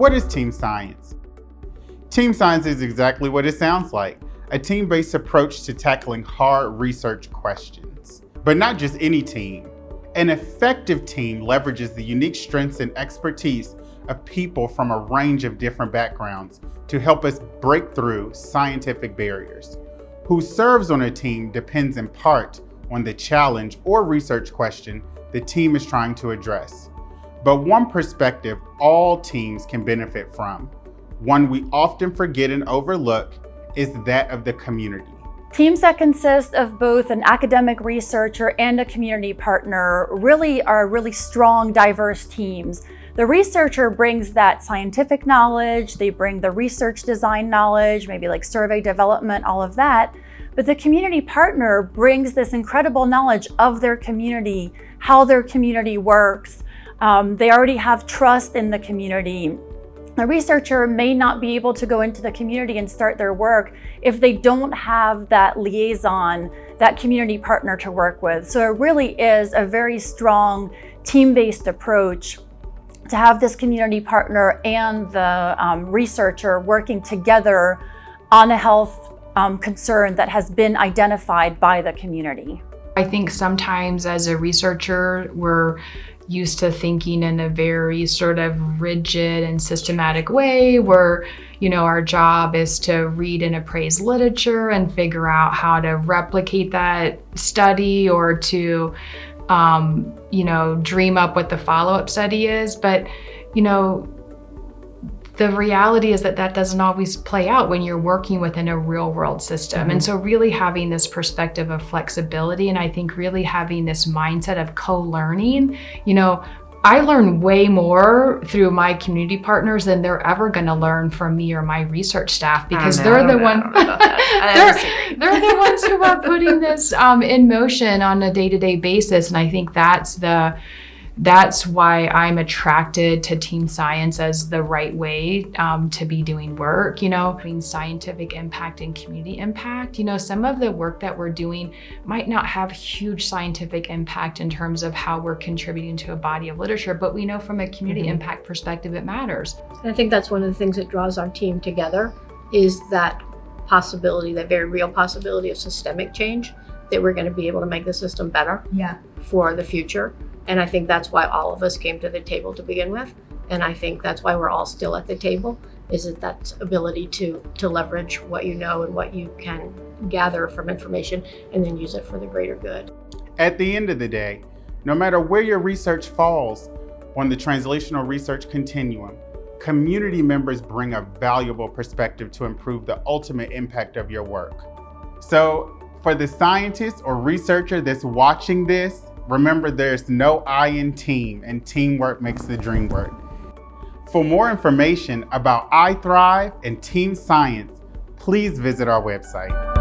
What is team science? Team science is exactly what it sounds like, a team-based approach to tackling hard research questions. But not just any team. An effective team leverages the unique strengths and expertise of people from a range of different backgrounds to help us break through scientific barriers. Who serves on a team depends in part on the challenge or research question the team is trying to address. But one perspective all teams can benefit from, one we often forget and overlook, is that of the community. Teams that consist of both an academic researcher and a community partner are really strong, diverse teams. The researcher brings that scientific knowledge, they bring the research design knowledge, maybe like survey development, all of that. But the community partner brings this incredible knowledge of their community, how their community works. They already have trust in the community. The researcher may not be able to go into the community and start their work if they don't have that liaison, that community partner to work with. So it really is a very strong team-based approach to have this community partner and the researcher working together on a health concern that has been identified by the community. I think sometimes as a researcher, we're used to thinking in a very sort of rigid and systematic way where, our job is to read and appraise literature and figure out how to replicate that study or to, dream up what the follow-up study is. But, the reality is that doesn't always play out when you're working within a real world system. Mm-hmm. And so really having this perspective of flexibility, and I think really having this mindset of co-learning, I learn way more through my community partners than they're ever going to learn from me or my research staff, because they're the ones who are putting this in motion on a day-to-day basis. And I think that's why I'm attracted to team science as the right way to be doing work, between scientific impact and community impact. Some of the work that we're doing might not have huge scientific impact in terms of how we're contributing to a body of literature, but we know from a community impact perspective, it matters. And I think that's one of the things that draws our team together is that possibility, that very real possibility of systemic change, that we're going to be able to make the system better for the future. And I think that's why all of us came to the table to begin with. And I think that's why we're all still at the table, is that ability to leverage what you know and what you can gather from information and then use it for the greater good. At the end of the day, no matter where your research falls on the translational research continuum, community members bring a valuable perspective to improve the ultimate impact of your work. So for the scientist or researcher that's watching this, remember there's no I in team, and teamwork makes the dream work. For more information about iTHRIV and team science, please visit our website.